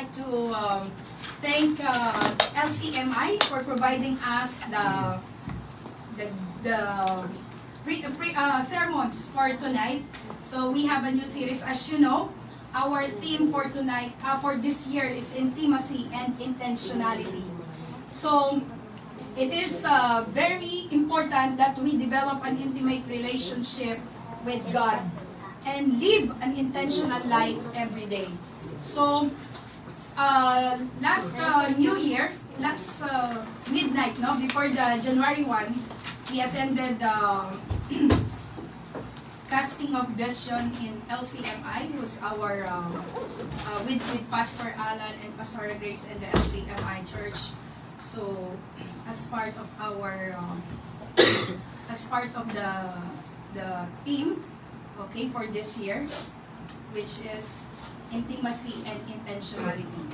like to thank LCMI for providing us the sermons for tonight. So we have a new series. As you know, our theme for tonight, for this year, is intimacy and intentionality. So it is very important that we develop an intimate relationship with God and live an intentional life every day. So last New Year, last midnight, no, before the January 1, we attended casting of vision in LCMI, who's our with Pastor Alan and Pastor Grace and the LCMI Church. So as part of our as part of the team, okay, for this year, which is intimacy and intentionality.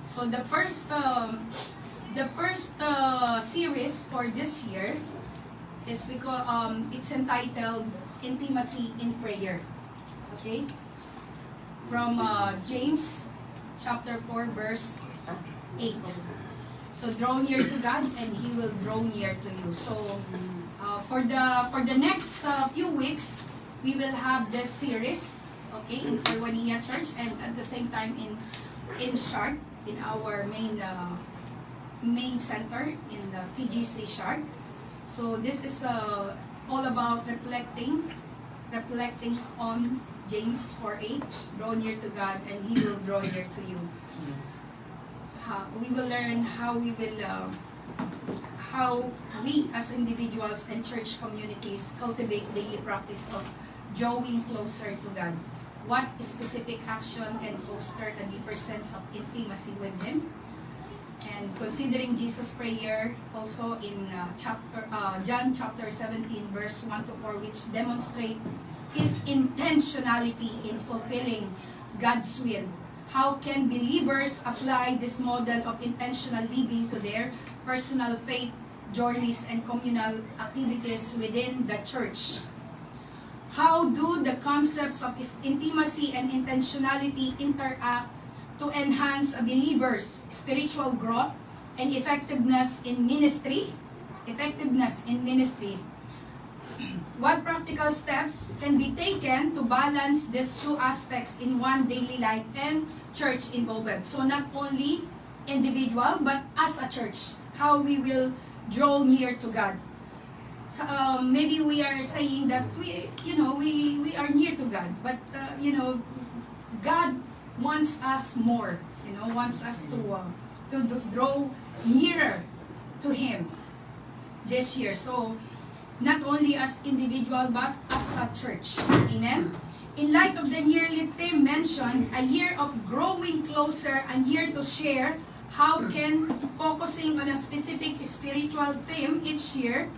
So the first series for this year is because it's entitled Intimacy in Prayer. Okay? From James chapter 4 verse 8. So draw near to God and He will draw near to you. So for the next few weeks, we will have this series, okay, in Perwania Church, and at the same time in Shark, in our main center in the TGC Shark. So this is all about reflecting on James 4:8. Draw near to God and He will draw near to you. We will learn how we as individuals and church communities cultivate daily practice of drawing closer to God. What specific action can foster a deeper sense of intimacy with Him? And considering Jesus' prayer also in John chapter 17 verse 1 to 4, which demonstrate His intentionality in fulfilling God's will. How can believers apply this model of intentional living to their personal faith journeys and communal activities within the church? How do the concepts of intimacy and intentionality interact to enhance a believer's spiritual growth and effectiveness in ministry? What practical steps can be taken to balance these two aspects in one daily life and church involvement? So not only individual, but as a church, how we will draw near to God. So, maybe we are saying that we are near to God, but God wants us more. Wants us to draw nearer to Him this year. So not only as individual, but as a church. Amen? In light of the yearly theme mentioned, a year of growing closer, a year to share, how can focusing on a specific spiritual theme each year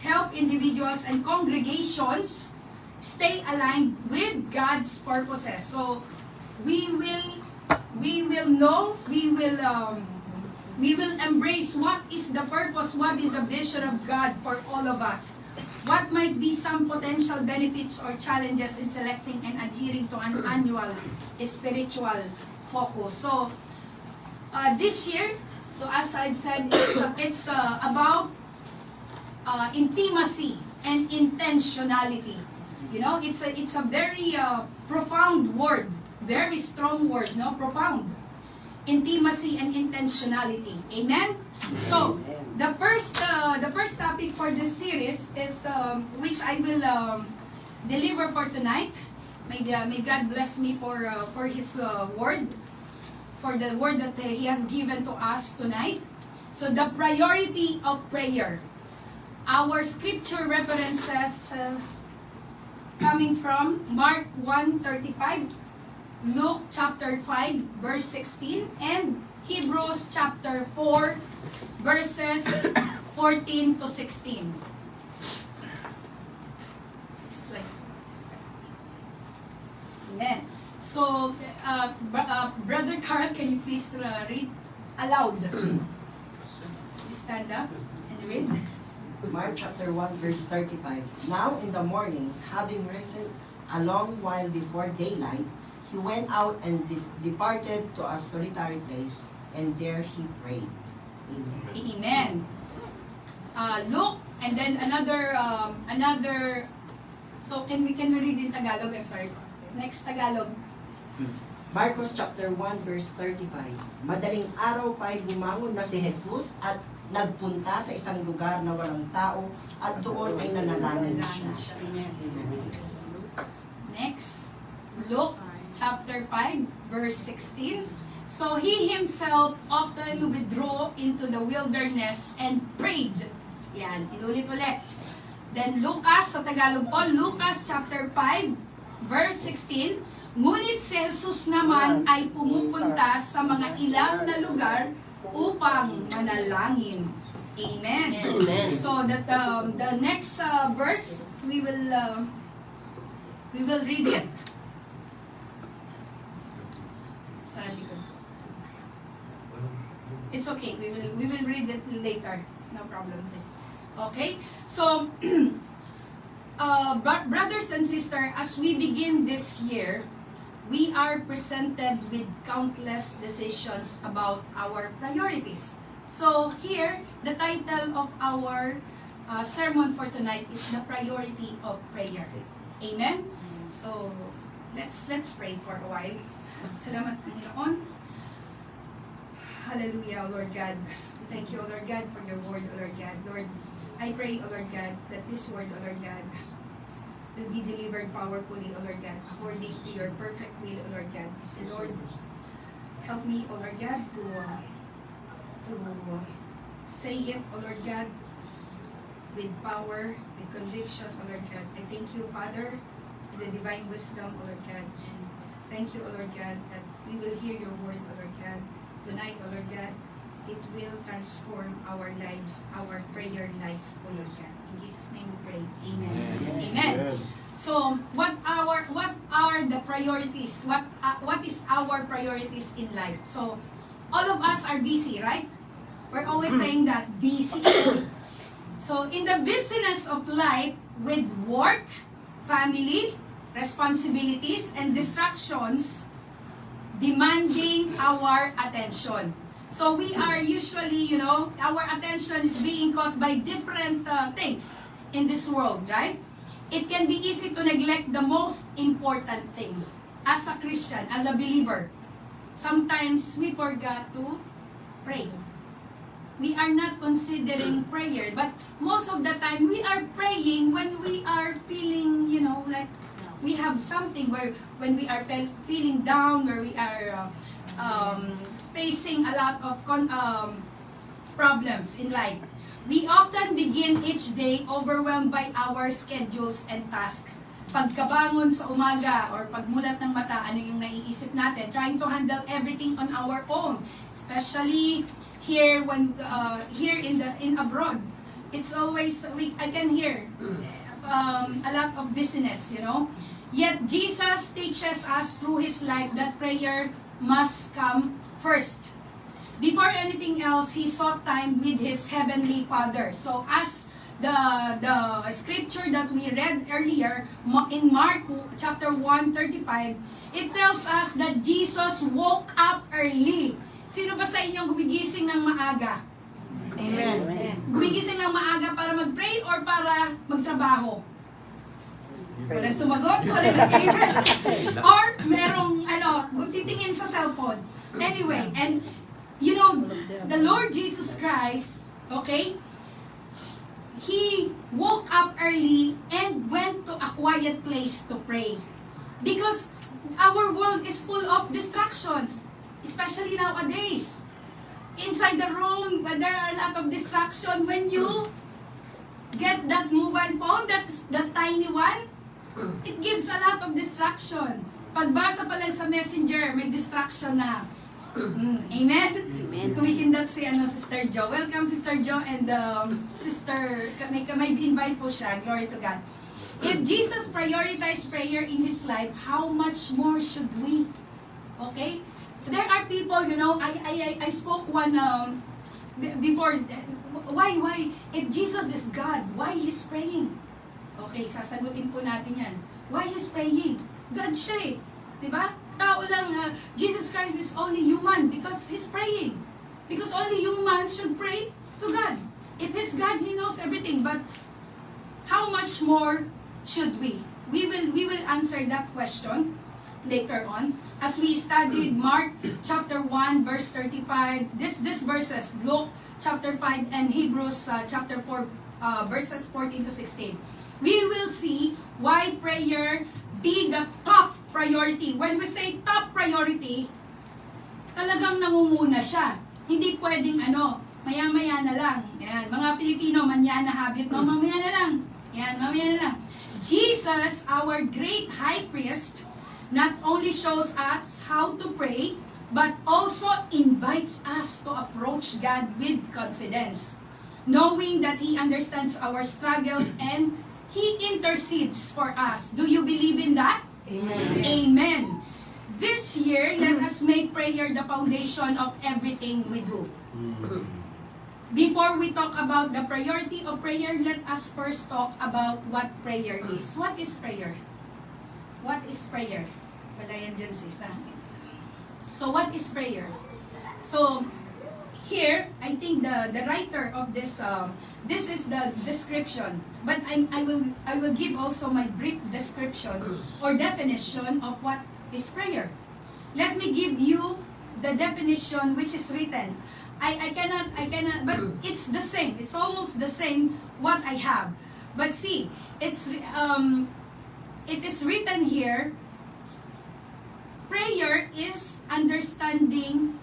help individuals and congregations stay aligned with God's purposes? So we will embrace what is the purpose, what is the vision of God for all of us. What might be some potential benefits or challenges in selecting and adhering to an annual spiritual focus? So this year, so as I've said, it's about intimacy and intentionality. It's a very profound word, very strong word, no? Profound. Intimacy and intentionality. Amen? So, the first topic for this series is which I will deliver for tonight. May God bless me for His word, for the word that He has given to us tonight. So, the priority of prayer. Our scripture references coming from Mark 1:35, Luke chapter 5 verse 16, and Hebrews chapter 4 verses 14 to 16. Amen. So, Brother Carl, can you please read aloud? Please stand up and read. Mark chapter 1 verse 35. Now in the morning, having risen a long while before daylight, he went out and departed to a solitary place, and there he prayed. Amen. Amen. Look, and then another, so can we read in Tagalog? I'm sorry. Next Tagalog. Marcos chapter 1 verse 35. Madaling araw pa'y bumangon na si Jesus at nagpunta sa isang lugar na walang tao at doon ay nanalangin siya. Amen. Next, Luke chapter 5 verse 16. So he himself often withdrew into the wilderness and prayed. Yan, inulit-ulit. Then Lucas, sa Tagalog po, Lucas chapter 5 verse 16. Ngunit si Jesus naman ay pumupunta sa mga ilang na lugar upang manalangin. Amen. Amen. So that the next verse we will read it. Sa likod. It's okay. We will read it later. No problem, sis. Okay? So brothers and sisters, as we begin this year, we are presented with countless decisions about our priorities. So here, the title of our sermon for tonight is the priority of prayer. Amen? So, let's pray for a while. Salamat, Panginoon. Hallelujah, Lord God. We thank you, O Lord God, for your word, O Lord God. Lord, I pray, O Lord God, that this word, O Lord God, will be delivered powerfully, O Lord God, according to your perfect will, O Lord God. And Lord, help me, O Lord God, to say it, O Lord God, with power, with conviction, O Lord God. I thank you, Father, for the divine wisdom, O Lord God. And thank you, O Lord God, that we will hear your word, O Lord God. Tonight, O Lord God, it will transform our lives, our prayer life, O Lord God. In Jesus' name we pray. Amen. Amen. So, what are the priorities? What is our priorities in life? So, all of us are busy, right? We're always saying that, busy. So, in the busyness of life with work, family, responsibilities, and distractions, demanding our attention. So we are usually, our attention is being caught by different things in this world, right? It can be easy to neglect the most important thing. As a Christian, as a believer, sometimes we forgot to pray. We are not considering prayer, but most of the time we are praying when we are feeling, like we have something when we are feeling down, where we are facing a lot of problems in life. We often begin each day overwhelmed by our schedules and tasks. Pagkabangon sa umaga or pagmulat ng mata, ano yung naiisip natin? Trying to handle everything on our own, especially here in abroad. It's always I can hear a lot of business, Yet Jesus teaches us through his life that prayer must come first. Before anything else, he sought time with his heavenly Father. So as the scripture that we read earlier in Mark chapter 1:35, it tells us that Jesus woke up early. Sino ba sa inyong gumigising ng maaga? Amen. Gumigising ng maaga para mag-pray or para magtrabaho? Walang sumagot, walang nag-iwan. Or merong, titingin sa cellphone. Anyway, and the Lord Jesus Christ, okay, he woke up early and went to a quiet place to pray. Because our world is full of distractions, especially nowadays. Inside the room, there are a lot of distraction. When you get that mobile phone, that's that tiny one, it gives a lot of distraction. Pagbasa pa lang sa messenger, may distraction na. Amen? Amen. Kumikindat si Sister Jo. Welcome, Sister Jo, and Sister, may invite po siya. Glory to God. If Jesus prioritized prayer in his life, how much more should we? Okay? There are people, I spoke one before, why? If Jesus is God, why he's praying? Okay, sasagutin po natin yan. Why he's praying? God siya eh. Diba? tao lang, Jesus Christ is only human because He's praying. Because only human should pray to God. If He's God, He knows everything. But how much more should we? We will answer that question later on as we studied Mark chapter 1 verse 35. This verses, Luke chapter 5 and Hebrews chapter 4 verses 14 to 16. We will see why prayer be the top priority. When we say top priority, talagang nangunguna siya. Hindi pwedeng maya-maya na lang. Yan, mga Pilipino, manyana habit, no? Mamaya na lang. Yan, mamaya na lang. Jesus, our great high priest, not only shows us how to pray, but also invites us to approach God with confidence, knowing that He understands our struggles and He intercedes for us. Do you believe in that? Amen. Amen. This year, let us make prayer the foundation of everything we do. Before we talk about the priority of prayer, let us first talk about what prayer is. What is prayer? What is prayer? Wala yan dyan sis. So what is prayer? So here, I think the writer of this this is the description, but I will give also my brief description or definition of what is prayer. Let me give you the definition which is written. I cannot, but it's the same. It's almost the same what I have. But see, it is written here. Prayer is understanding.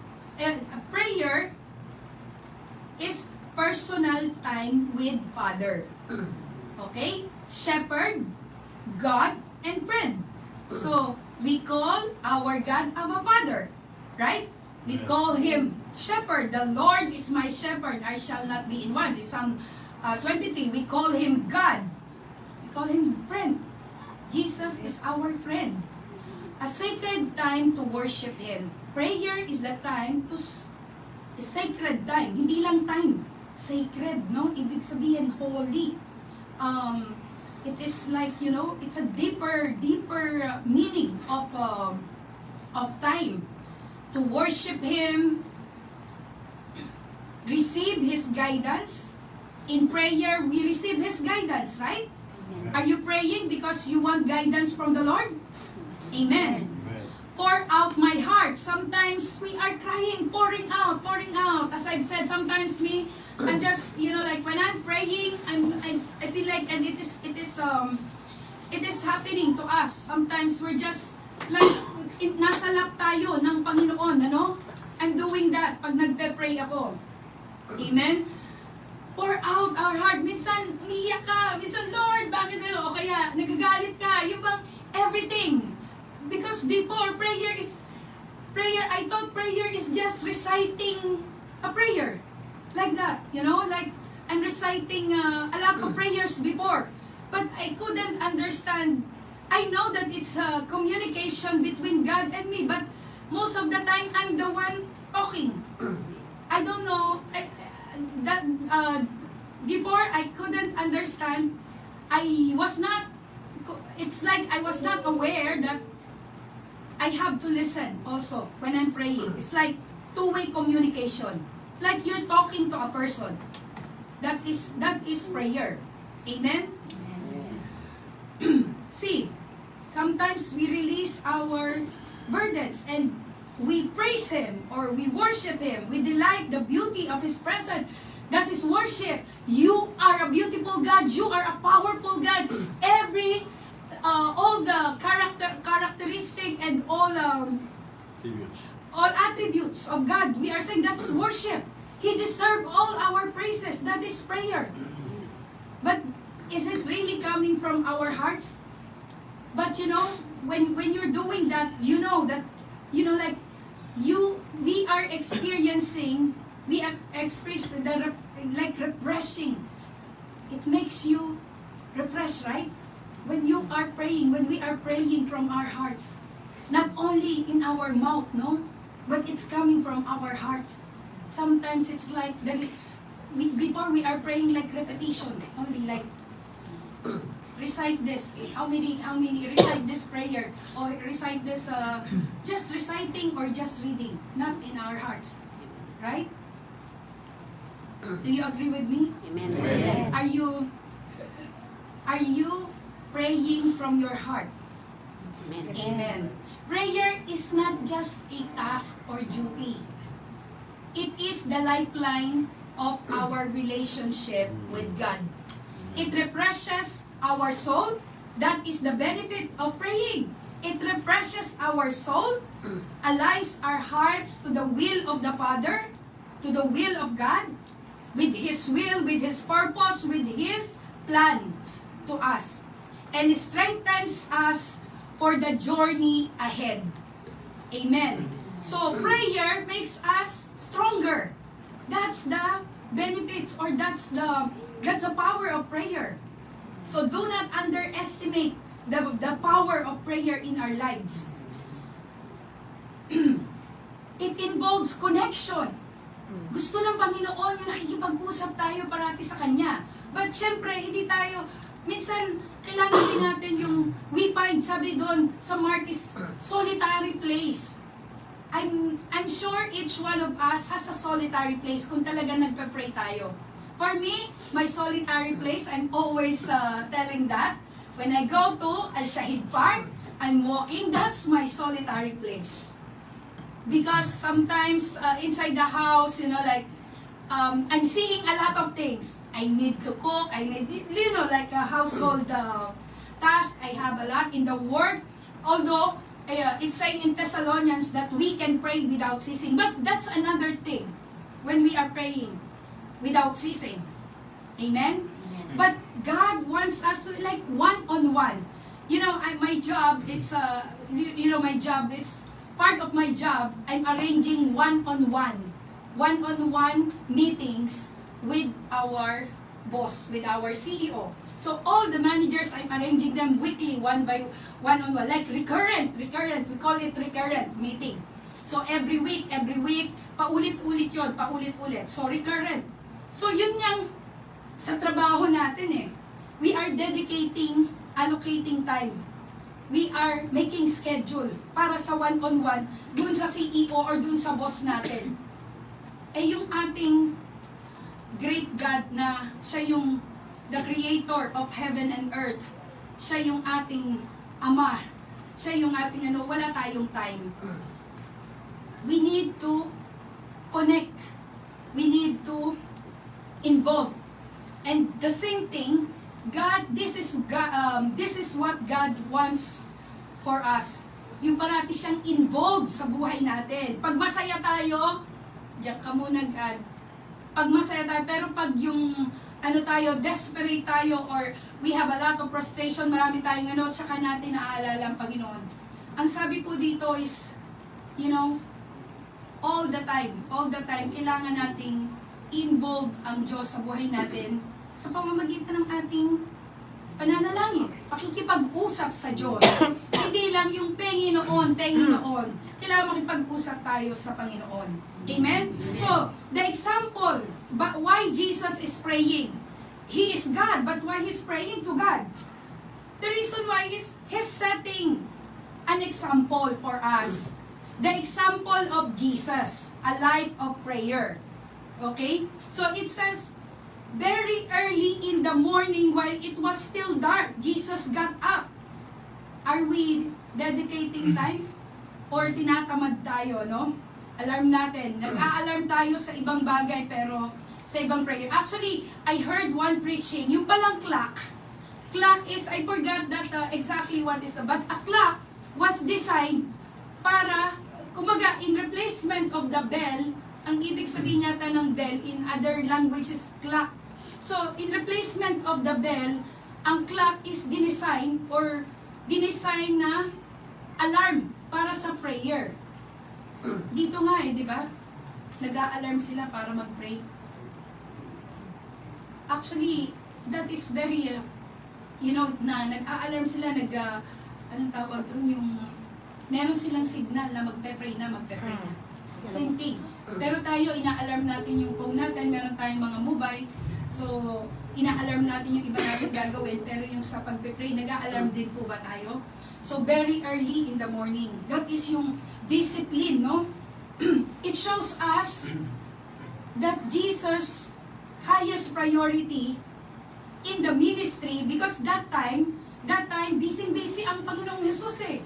Prayer is personal time with Father. Okay? Shepherd, God, and friend. So, we call our God our Father. Right? We call Him Shepherd. The Lord is my shepherd. I shall not be in want. It's Psalm 23. We call Him God. We call Him friend. Jesus is our friend. A sacred time to worship Him. Prayer is the time to... sacred time. Hindi lang time. Sacred, no? Ibig sabihin, holy. It is like, it's a deeper meaning of time. To worship Him, receive His guidance. In prayer, we receive His guidance, right? Are you praying because you want guidance from the Lord? Amen. Pour out my heart. Sometimes we are crying, pouring out. As I've said, sometimes I'm just, like when I'm praying, I feel like, and it is happening to us. Sometimes we're just like, nasa lap tayo ng Panginoon, I'm doing that pag nagpe-pray ako. Amen? Pour out our heart. Minsan, umiiyak ka. Minsan, Lord, bakit O kaya, nagagalit ka. Yung bang everything. Because before, I thought prayer is just reciting a prayer. Like that, like I'm reciting a lot of prayers before. But I couldn't understand. I know that it's a communication between God and me, but most of the time, I'm the one talking. I don't know, before I couldn't understand. It's like I was not aware that I have to listen also when I'm praying. It's like two-way communication. Like you're talking to a person. That is prayer. Amen? See, sometimes we release our burdens and we praise Him or we worship Him. We delight the beauty of His presence. That is worship. You are a beautiful God. You are a powerful God. All the characteristic and all attributes of God, we are saying that's worship. He deserves all our praises. That is prayer. But is it really coming from our hearts? But when you're doing that, we are experiencing, like refreshing. It makes you refresh, right? When you are praying, when we are praying from our hearts, not only in our mouth, but it's coming from our hearts. Sometimes it's like before we are praying like repetition, only like recite this. How many recite this prayer or recite this just reciting or just reading, not in our hearts, right? Do you agree with me? Amen. Are you praying from your heart? Amen. Amen. Prayer is not just a task or duty. It is the lifeline of our relationship with God. It refreshes our soul. That is the benefit of praying. It refreshes our soul, aligns our hearts to the will of the Father, to the will of God, with His will, with His purpose, with His plans to us, and strengthens us for the journey ahead. Amen. So prayer makes us stronger. That's the benefits, or that's the power of prayer. So do not underestimate the power of prayer in our lives. It involves connection. Gusto ng Panginoon yung nakikipag-usap tayo parati sa Kanya. But syempre, hindi tayo, minsan, kailangan din natin yung, we find, sabi doon sa Mark, is solitary place. I'm sure each one of us has a solitary place kung talaga nagpa-pray tayo. For me, my solitary place, I'm always telling that. When I go to Al-Shahid Park, I'm walking, that's my solitary place. Because sometimes inside the house, I'm seeing a lot of things. I need to cook, I need, like a household task. I have a lot in the work. Although, it's saying in Thessalonians that we can pray without ceasing. But that's another thing when we are praying without ceasing. Amen? But God wants us to, like, one-on-one. My job is, part of my job, I'm arranging one-on-one meetings with our boss, with our CEO. So all the managers, I'm arranging them weekly, one-on-one, like recurrent, we call it recurrent meeting. So every week, paulit-ulit yon, paulit-ulit. So recurrent. So yun yung sa trabaho natin eh. We are allocating time. We are making schedule para sa one-on-one dun sa CEO or dun sa boss natin. Eh yung ating great God na siya yung the creator of heaven and earth. Siya yung ating ama. Siya yung ating wala tayong time. We need to connect. We need to involve. And the same thing, God, this is what God wants for us. Yung parati siyang involved sa buhay natin. Pag masaya tayo, diyan ka muna, God. Pag masaya tayo, pero pag yung desperate tayo, or we have a lot of frustration, marami tayong tsaka natin naaalala ang Panginoon. Ang sabi po dito is, all the time, kailangan nating involve ang Diyos sa buhay natin sa pamamagitan ng ating pananalangin, pakikipag-usap sa Diyos. Hindi lang yung pengi noon. Kailangan makipag-usap tayo sa Panginoon. Amen? So, the example, but why Jesus is praying. He is God, but why He's praying to God? The reason why is He's setting an example for us. The example of Jesus, a life of prayer. Okay? So it says, very early in the morning while it was still dark, Jesus got up. Are we dedicating time? Or tinatamad tayo, no? Alarm natin. Nag-a-alarm tayo sa ibang bagay, pero sa ibang prayer. Actually, I heard one preaching, yung palang clock. Clock is, I forgot that exactly what is, but a clock was designed para, kumaga, in replacement of the bell, ang ibig sabihin yata ng bell in other languages, clock. So, in replacement of the bell, ang clock is dinesign na alarm para sa prayer. Dito nga di ba? Nag-a-alarm sila para mag-pray. Actually, that is very, na nag-a-alarm sila, anong tawag doon, yung, meron silang signal na magpe-pray na. Same thing. Pero tayo, ina-alarm natin yung phone natin, meron tayong mga mobile. So, ina-alarm natin yung iba natin gagawin, pero yung sa pagpe-pray, nag-a-alarm din po ba tayo? So, very early in the morning. That is yung discipline, no? It shows us that Jesus' highest priority in the ministry, because that time, busy-busy ang Panginoong Jesus eh.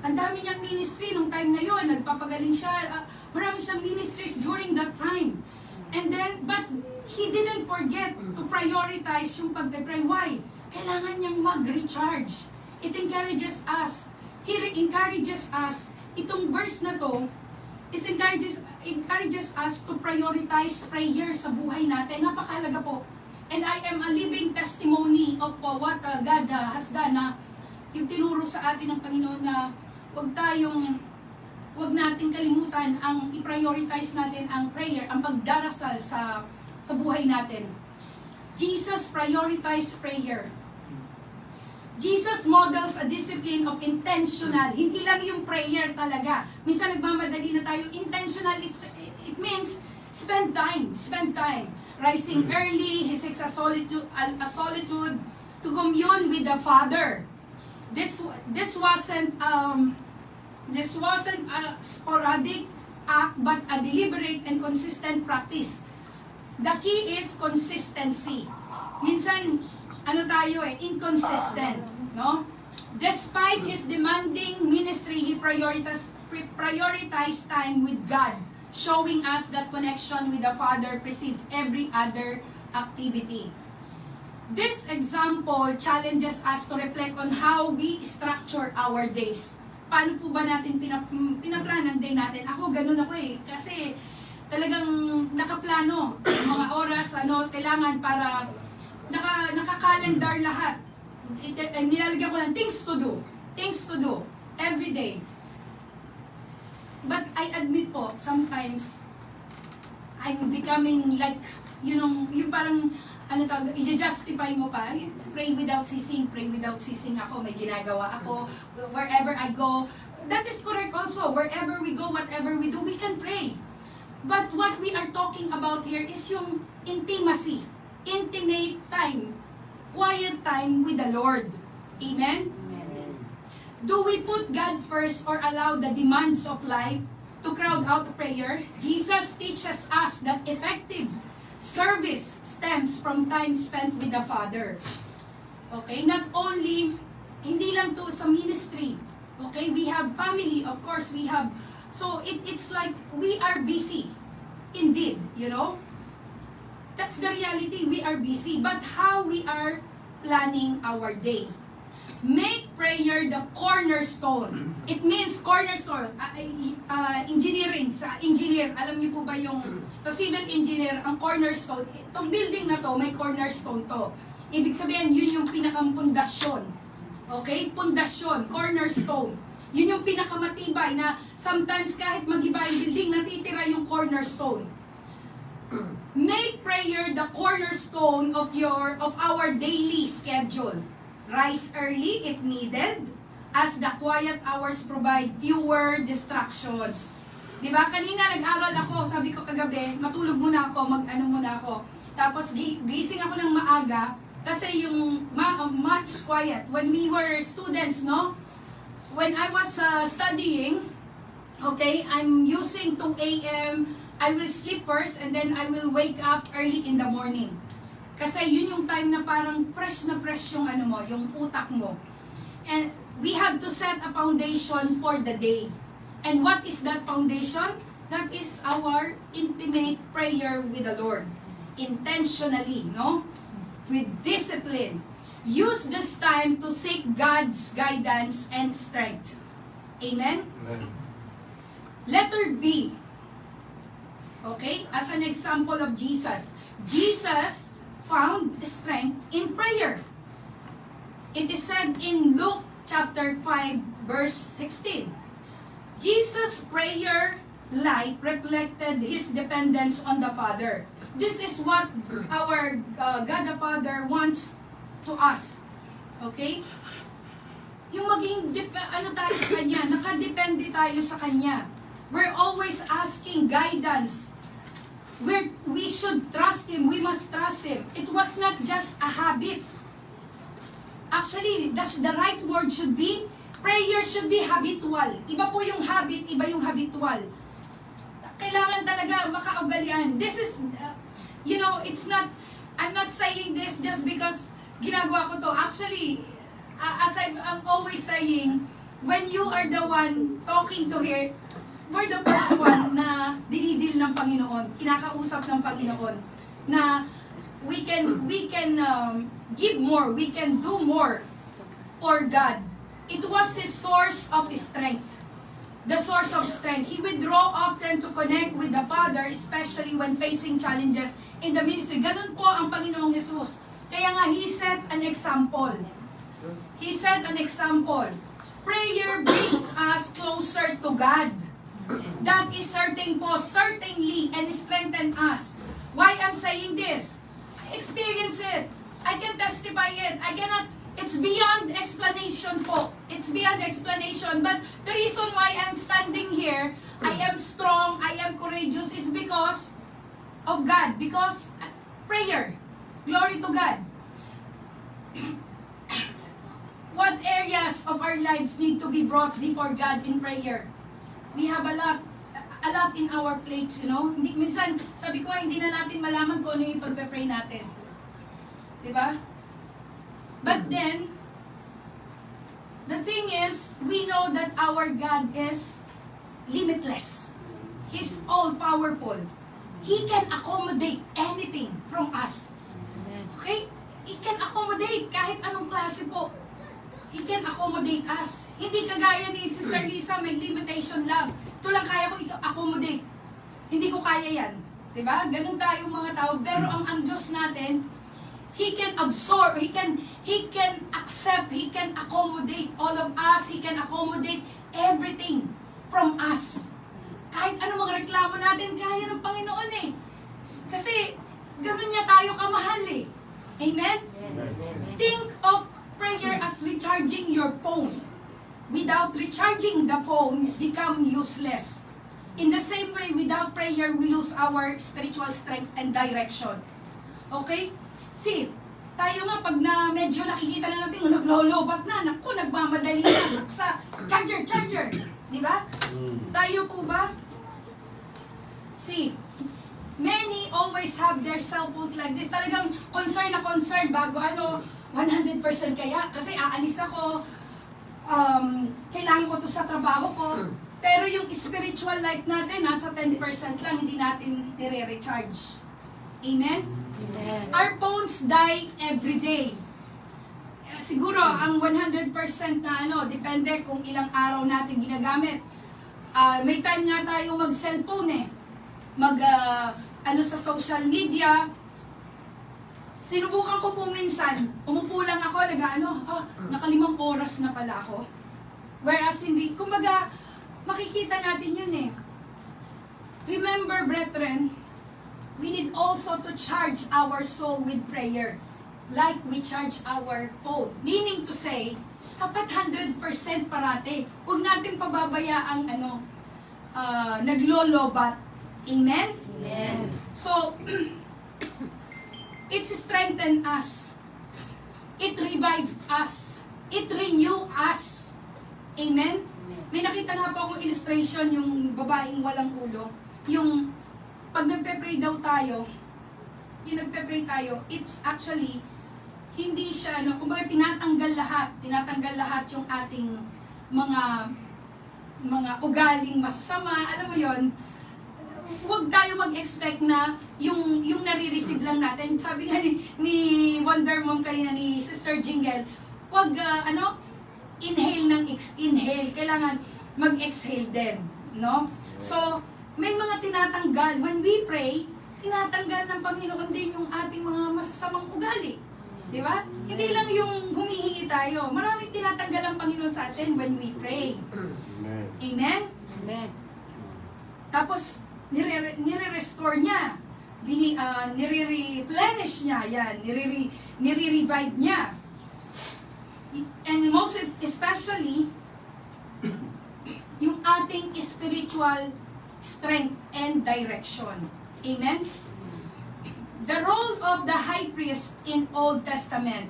Ang dami niyang ministry nung time na yon, nagpapagaling siya, marami siyang ministries during that time. And then, but he didn't forget to prioritize yung pagpe-pray. Why? Kailangan niyang mag-recharge. It encourages us. He encourages us. Itong verse na to, encourages us to prioritize prayer sa buhay natin. Napakahalaga po. And I am a living testimony of what God has done, na yung tinuro sa atin ng Panginoon na wag nating kalimutan ang i-prioritize natin ang prayer, ang pagdarasal sa buhay natin. Jesus prioritized prayer. Jesus models a discipline of intentional. Hindi lang yung prayer talaga. Minsan nagmamadali na tayo. Intentional it means spend time. Rising early, he seeks a solitude to commune with the Father. This wasn't a sporadic act, but a deliberate and consistent practice. The key is consistency. Minsan, inconsistent, no? Despite his demanding ministry, he prioritized time with God, showing us that connection with the Father precedes every other activity. This example challenges us to reflect on how we structure our days. Paano po ba natin pinaplan ang day natin? Ako, ganun ako eh. Kasi talagang nakaplano. Mga oras, kailangan para naka-calendar lahat. Nilalagyan ko ng things to do. Every day. But I admit po, sometimes, I'm becoming like, yung parang, i-justify mo pa, pray without ceasing ako, may ginagawa ako, wherever I go. That is correct also. Wherever we go, whatever we do, we can pray. But what we are talking about here is yung intimacy, intimate time, quiet time with the Lord. Amen? Amen. Do we put God first or allow the demands of life to crowd out prayer? Jesus teaches us that effective service stems from time spent with the Father. Okay? Not only, hindi lang to sa ministry. Okay? We have family, of course, we have. So, it's like we are busy. Indeed, That's the reality. We are busy. But how we are planning our day. Make prayer the cornerstone. It means cornerstone. Engineering, sa engineer, alam niyo po ba yung sa civil engineer, ang cornerstone, itong building na to, may cornerstone to. Ibig sabihin, yun yung pinakang pundasyon. Okay? Pundasyon, cornerstone. Yun yung pinakamatibay na sometimes kahit mag-iba yung building, natitira yung cornerstone. Make prayer the cornerstone of our daily schedule. Rise early if needed, as the quiet hours provide fewer distractions. Diba? Kanina nag-aral ako, sabi ko kagabi, matulog muna ako, muna ako. Tapos gising ako ng maaga, kasi yung much quiet. When we were students, when I was studying, okay, I'm using 2 a.m., I will sleep first, and then I will wake up early in the morning. Kasi yun yung time na parang fresh na fresh yung yung utak mo. And we have to set a foundation for the day. And what is that foundation? That is our intimate prayer with the Lord. Intentionally, with discipline. Use this time to seek God's guidance and strength. Amen? Letter B. Okay? As an example of Jesus. Jesus found strength in prayer. It is said in Luke chapter 5 verse 16. Jesus' prayer life reflected his dependence on the Father. This is what our God the Father wants to us. Okay? Yung maging tayo sa Kanya, nakadepende tayo sa Kanya. We're always asking guidance. we should trust Him. We must trust Him. It was not just a habit. Actually, the right word should be, prayer should be habitual. Iba po yung habit, iba yung habitual. Kailangan talaga makaugalian. This is, it's not, I'm not saying this just because ginagawa ko to. Actually, as I'm always saying, when you are the one talking to her, we're the first one na dinidil ng Panginoon, kinakausap ng Panginoon, na we can give more, we can do more for God. It was His source of strength. The source of strength. He would draw often to connect with the Father, especially when facing challenges in the ministry. Ganun po ang Panginoong Jesus. Kaya nga, He set an example. He set an example. Prayer brings us closer to God. That is certain po, certainly, and strengthen us. Why I'm saying this? I experience it. I can testify it. It's beyond explanation po. It's beyond explanation. But the reason why I'm standing here, I am strong, I am courageous, is because of God. Because prayer. Glory to God. What areas of our lives need to be brought before God in prayer? We have a lot in our plates, Minsan, sabi ko, hindi na natin malaman kung ano yung pagpe-pray natin. Diba? But then, the thing is, we know that our God is limitless. He's all-powerful. He can accommodate anything from us. Okay? He can accommodate kahit anong klase po. He can accommodate us. Hindi kagaya ni Sister Lisa, may limitation lang. Ito lang kaya ko accommodate. Hindi ko kaya yan. Diba? Ganun tayong mga tao. Pero ang Diyos natin, He can absorb, He can accept, He can accommodate all of us. He can accommodate everything from us. Kahit anong mga reklamo natin, kaya ng Panginoon eh. Kasi, ganun niya tayo kamahal eh. Amen? Think of prayer as recharging your phone. Without recharging the phone, become useless. In the same way, without prayer, we lose our spiritual strength and direction. Okay? See, tayo nga pag medyo nakikita na natin, naglolobat na, naku, nagmamadali na, saksa, charger. Di ba? Tayo po ba? See, many always have their cell phones like this. Talagang concern na concern bago 100% kaya. Kasi aalis ako, kailangan ko to sa trabaho ko. Pero yung spiritual life natin, nasa 10% lang, hindi natin nire-recharge. Amen? Amen. Our phones die every day. Siguro, ang 100% na depende kung ilang araw natin ginagamit. May time nga tayo mag-cellphone eh. Sa social media. Sinubukan ko po minsan, umupo lang ako, naka5 oras na pala ako. Whereas hindi, kumbaga, makikita natin yun eh. Remember, brethren, we need also to charge our soul with prayer. Like we charge our phone. Meaning to say, dapat 100% parate. Huwag natin pababayaang naglolobat. Amen? Amen. So, it strengthens us. It revives us. It renews us. Amen? May nakita nga po akong illustration, yung babaeng walang ulo. Yung pag nagpe-pray daw tayo, it's actually, hindi siya, kumbaga tinatanggal lahat yung ating mga ugaling masasama, alam mo yon. Huwag tayo mag-expect na yung nare-receive lang natin. Sabi nga ni Wonder Mom kanina, ni Sister Jingle, huwag inhale. Kailangan mag-exhale din, no? So, may mga tinatanggal. When we pray, tinatanggal ng Panginoon din yung ating mga masasamang ugali. Di ba? Hindi lang yung humihingi tayo. Maraming tinatanggal ang Panginoon sa atin when we pray. Amen? Amen. Tapos, nire-restore niya. Nire-replenish niya. Yan. Nire-revive niya. And most especially, yung ating spiritual strength and direction. Amen? The role of the high priest in Old Testament.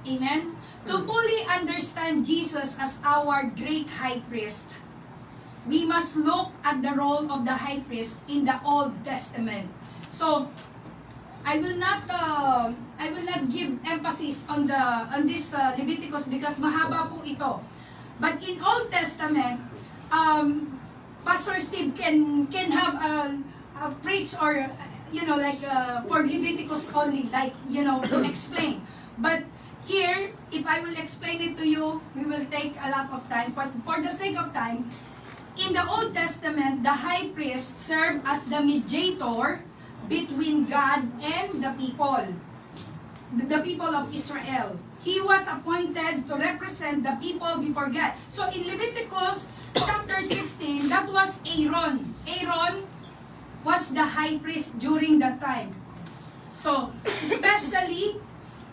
Amen? To fully understand Jesus as our great high priest, we must look at the role of the high priest in the Old Testament. So, I will not give emphasis on this Leviticus because mahaba po ito. But in Old Testament, Pastor Steve can have a preach or for Leviticus only, to explain. But here, if I will explain it to you, we will take a lot of time. But for the sake of time, in the Old Testament, the high priest served as the mediator between God and the people of Israel. He was appointed to represent the people before God. So in Leviticus chapter 16, that was Aaron. Aaron was the high priest during that time. So, especially,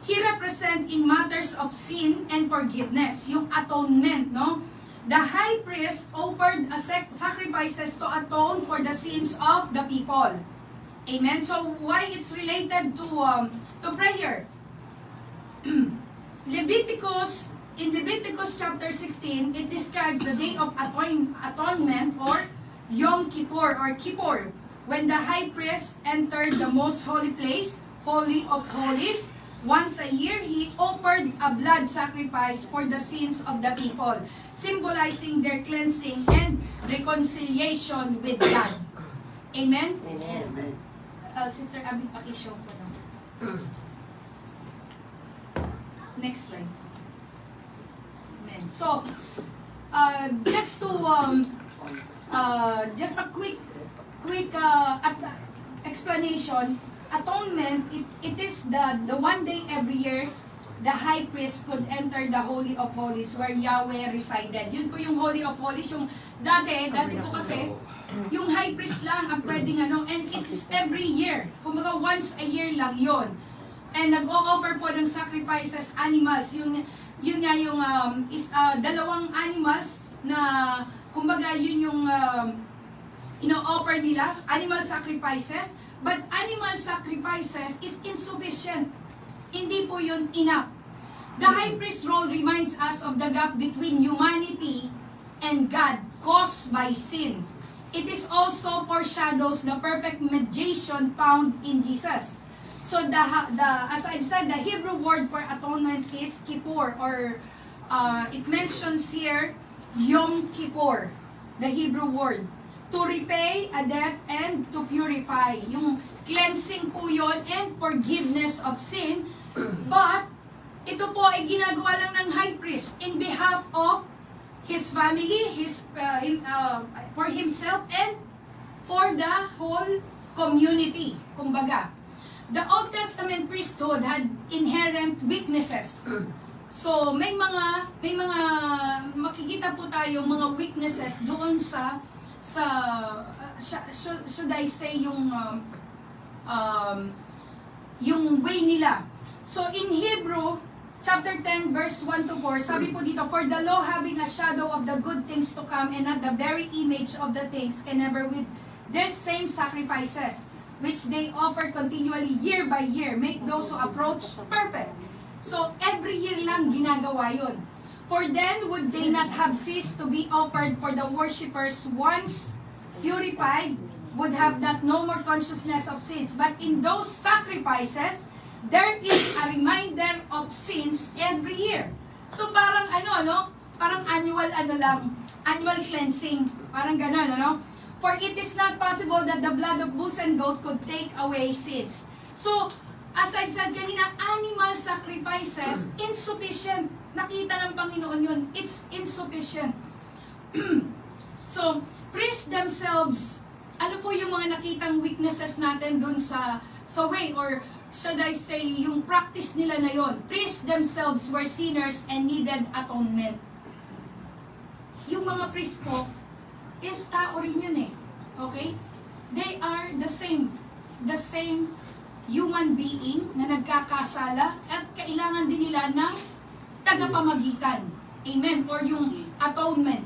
he represent in matters of sin and forgiveness, yung atonement, no? The high priest offered sacrifices to atone for the sins of the people. Amen? So, why it's related to prayer? In Leviticus chapter 16, it describes the day of atonement or Yom Kippur or Kippur, when the high priest entered the most holy place, Holy of Holies. Once a year, he offered a blood sacrifice for the sins of the people, symbolizing their cleansing and reconciliation with God. Amen? Amen. Sister Abby, pakishow ko na. Next slide. Amen. So, just a quick explanation. Atonement, it is the one day every year the high priest could enter the Holy of Holies where Yahweh resided. Yun po yung Holy of Holies. Yung dati po kasi, yung high priest lang ang pwedeng and it's every year. Kumbaga once a year lang yon. And nag-o-offer po ng sacrifices, animals. Yun nga yung dalawang animals na kumbaga yun yung ino-offer nila, animal sacrifices. But animal sacrifices is insufficient. Hindi po yun enough. The high priest role reminds us of the gap between humanity and God caused by sin. It is also foreshadows the perfect mediation found in Jesus. So as I've said, the Hebrew word for atonement is kippur, or it mentions here Yom Kippur, the Hebrew word. To repay a debt and to purify. Yung cleansing po yun and forgiveness of sin. But, ito po ay ginagawa lang ng high priest in behalf of his family, for himself, and for the whole community. Kumbaga, the Old Testament priesthood had inherent weaknesses. So, may mga makikita po tayo mga weaknesses doon should I say yung way nila. So in Hebrew chapter 10 verse 1 to 4, sabi po dito, for the law having a shadow of the good things to come and not the very image of the things can never with these same sacrifices which they offer continually year by year make those who approach perfect. So every year lang ginagawa yun. For then would they not have ceased to be offered, for the worshippers once purified would have not no more consciousness of sins. But in those sacrifices, there is a reminder of sins every year. So parang parang annual cleansing, parang gano'n, For it is not possible that the blood of bulls and goats could take away sins. So, as I've said kanina, animal sacrifices, insufficient. Nakita ng Panginoon yun. It's insufficient. So, priests themselves, ano po yung mga nakitang weaknesses natin dun sa way, or should I say, yung practice nila na yon. Priests themselves were sinners and needed atonement. Yung mga priests po, is tao rin yun eh. Okay? They are the same human being na nagkakasala at kailangan din nila ng tagapamagitan. Amen? Or yung atonement.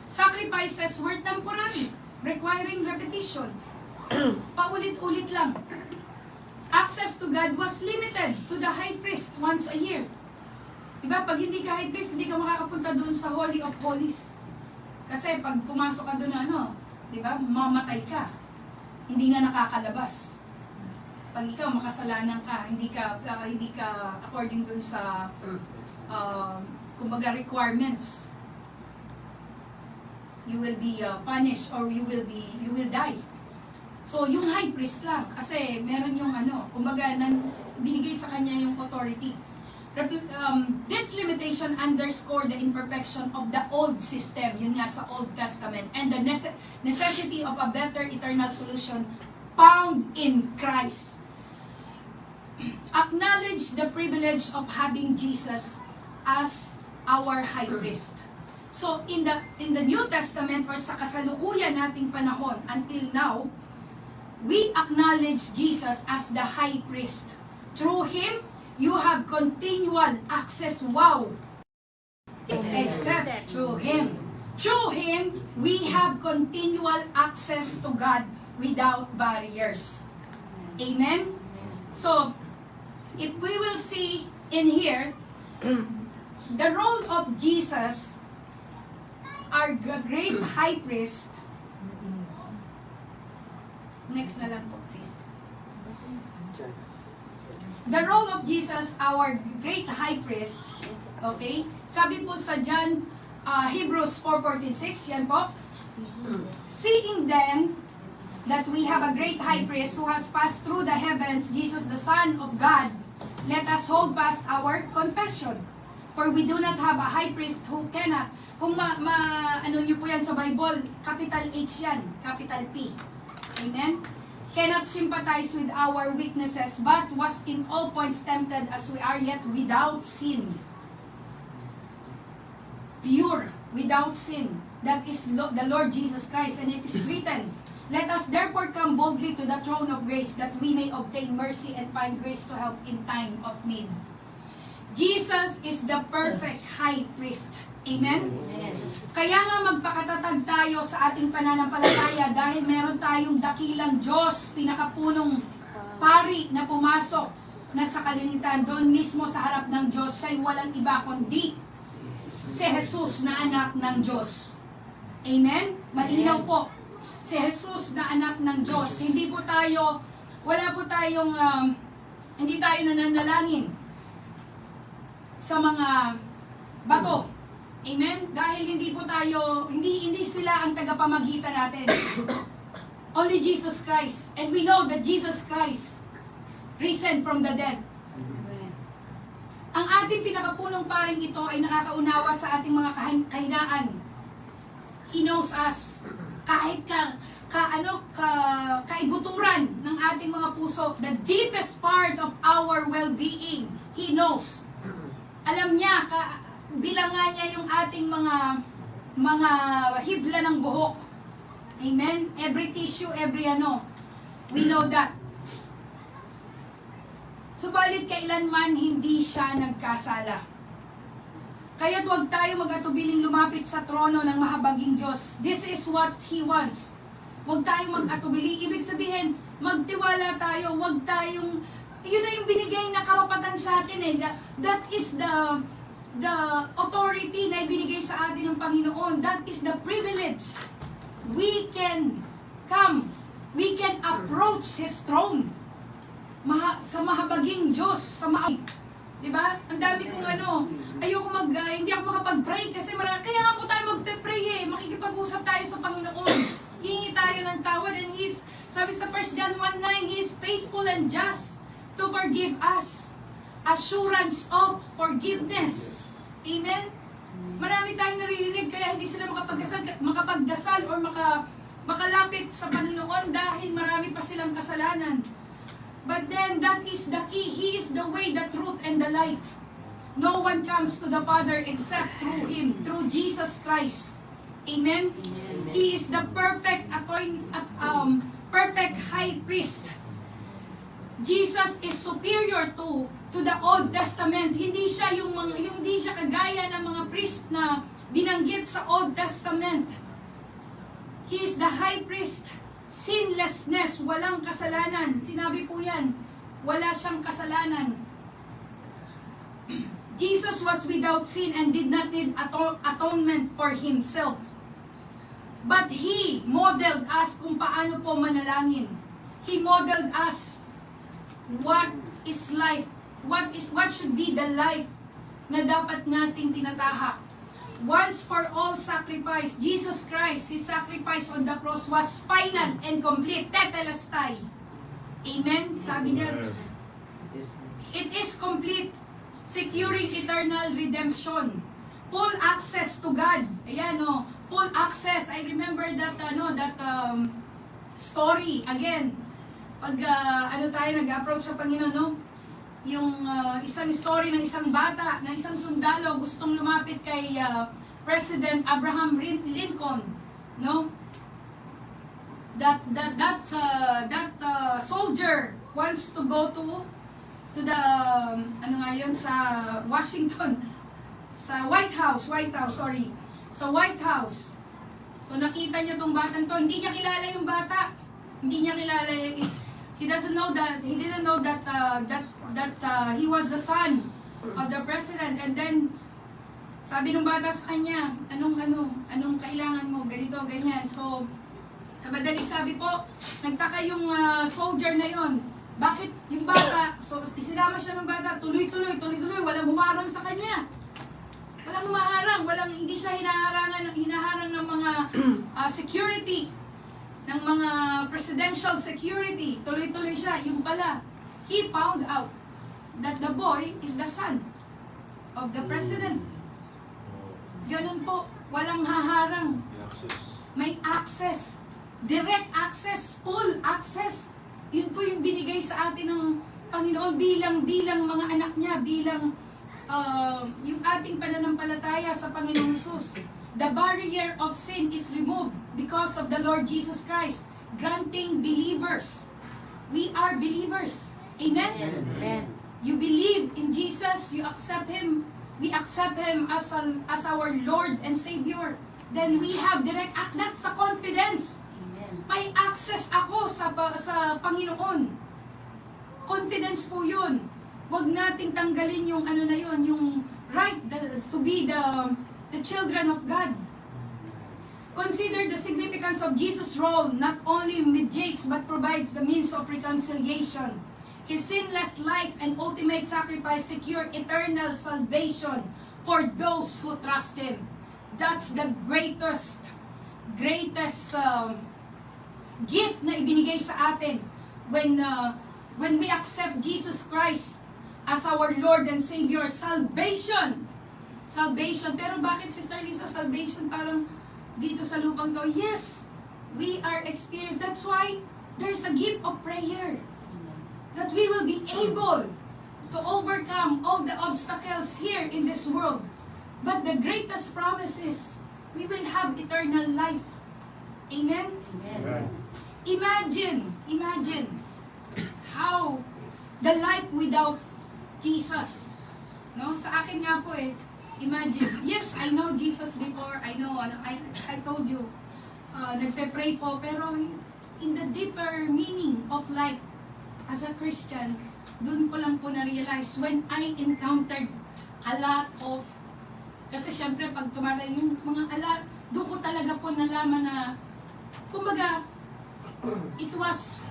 Sacrifices were temporary, requiring repetition. Paulit-ulit lang. Access to God was limited to the high priest once a year. Diba? Pag hindi ka high priest, hindi ka makakapunta doon sa Holy of Holies. Kasi pag pumasok ka doon diba? Mamatay ka. Hindi na nakakalabas. Pag ikaw makasalanan ka, hindi ka according doon sa kumbaga requirements, you will be punished or you will die. So, yung high priest lang, kasi meron yung kumbaga, binigay sa kanya yung authority. This limitation underscore the imperfection of the old system, yun nga sa Old Testament, and the necessity of a better eternal solution found in Christ. Acknowledge the privilege of having Jesus as our high priest. So, in the New Testament or sa kasalukuyan nating panahon until now, we acknowledge Jesus as the high priest. Through Him, you have continual access. Wow! Except through Him. Through Him, we have continual access to God without barriers. Amen? So, if we will see in here, the role of Jesus, our great high priest. Next na lang po, sis. The role of Jesus, our great high priest, okay? Sabi po sa Hebrews 4:14-6, yan po. Seeing then that we have a great high priest who has passed through the heavens, Jesus the Son of God, let us hold fast our confession. For we do not have a high priest who cannot. Kung ano nyo po yan sa Bible, capital H yan, capital P. Amen? Cannot sympathize with our weaknesses, but was in all points tempted as we are, yet without sin. Pure, without sin. That is the Lord Jesus Christ, and it is written, let us therefore come boldly to the throne of grace, that we may obtain mercy and find grace to help in time of need. Jesus is the perfect high priest. Amen? Amen. Kaya nga magpakatatag tayo sa ating pananampalataya dahil meron tayong dakilang Diyos, pinakapunong pari na pumasok na sa kalinitan. Doon mismo sa harap ng Diyos, siya'y walang iba kundi si Jesus na anak ng Diyos. Amen? Malinaw po. Si Jesus na anak ng Diyos. Hindi po tayo, wala po tayong, hindi tayo nananalangin sa mga bato. Amen? Dahil hindi po tayo, hindi sila ang tagapamagitan natin. Only Jesus Christ. And we know that Jesus Christ risen from the dead. Ang ating pinakapunong paring ito ay nakakaunawa sa ating mga kahinaan. He knows us. Kahit kaibuturan ng ating mga puso, the deepest part of our well-being, He knows. Alam niya, bilangan niya yung ating mga hibla ng buhok. Amen? Every tissue, every we know that. Subalit kailanman hindi siya nagkasala. Kaya't huwag tayo mag-atubiling lumapit sa trono ng mahabaging Diyos. This is what He wants. Huwag tayo mag-atubili. Ibig sabihin, magtiwala tayo. Huwag tayong, yun na yung binigay na karapatan sa atin eh. That is the authority na ibinigay sa atin ng Panginoon. That is the privilege. We can come. We can approach His throne. Sa mahabaging Diyos. Diba? Ang dami kong ayoko hindi ako makapag-pray kasi kaya nga po tayo magpe-pray eh. Makikipag-usap tayo sa Panginoon. Hihingi tayo ng tawad and sabi sa 1 John 1:9, He is faithful and just to forgive us. Assurance of forgiveness. Amen? Marami tayong naririnig kaya hindi sila makapagdasal or makalapit sa Panginoon dahil marami pa silang kasalanan. But then, that is the key. He is the way, the truth, and the life. No one comes to the Father except through Him, through Jesus Christ. Amen? Amen. He is the perfect high priest. Jesus is superior to the Old Testament. Hindi siya hindi siya kagaya ng mga priest na binanggit sa Old Testament. He is the high priest Sinlessness, walang kasalanan. Sinabi po yan, wala siyang kasalanan. Jesus was without sin and did not need atonement for himself. But He modeled us kung paano po manalangin. He modeled us what is life, what should be the life na dapat nating tinatahak. Once for all sacrifice, Jesus Christ, His sacrifice on the cross was final and complete. Tetelestai. Amen? Sabi niya, it is complete, securing eternal redemption. Full access to God. Ayan, no, full access. I remember that, story. Again, pag, tayo nag-approach sa Panginoon, no? Yung isang story ng isang bata, ng isang sundalo gustong lumapit kay President Abraham Lincoln, no? That soldier wants to go to the sa Washington, sa White House, sorry. Sa White House. So nakita niya tong batang to, hindi niya kilala yung bata. Hindi niya kilala. He didn't know that he was the son of the president. And then sabi ng bata sa kanya, anong kailangan mo, ganito, ganyan. So sa madaling sabi po, nagtaka yung soldier na yon. Bakit yung bata, so isinama siya ng bata, tuloy-tuloy, walang humarang sa kanya. Walang humaharang, hindi siya hinaharang ng mga security, ng mga presidential security. Tuloy-tuloy siya. Yung pala, he found out that the boy is the son of the president. Ganun po, walang haharang. May access. Direct access, full access. Yun po yung binigay sa atin ng Panginoon bilang mga anak niya, bilang yung ating pananampalataya sa Panginoong Jesus. The barrier of sin is removed because of the Lord Jesus Christ, granting believers. We are believers. Amen? Amen. You believe in Jesus, you accept Him. We accept Him as our Lord and Savior. Then we have direct access. That's the confidence. May access ako sa Panginoon. Confidence po yun. Huwag nating tanggalin yung yung right to be the children of God. Consider the significance of Jesus' role, not only mediates but provides the means of reconciliation. His sinless life and ultimate sacrifice secure eternal salvation for those who trust Him. That's the greatest gift na ibinigay sa atin when we accept Jesus Christ as our Lord and Savior. Salvation. Pero bakit, Sister Lisa, salvation parang dito sa lupang to? Yes, we are experienced. That's why there's a gift of prayer. That we will be able to overcome all the obstacles here in this world. But the greatest promise is we will have eternal life. Amen? Amen. Imagine how the life without Jesus. No? Sa akin nga po imagine. Yes, I know Jesus before. I know, I told you, nagpe-pray po, pero in the deeper meaning of life as a Christian, dun ko lang po na-realize when I encountered a lot of, kasi syempre pag tumatay yung mga alat, doon ko talaga po nalaman na, kumbaga, it was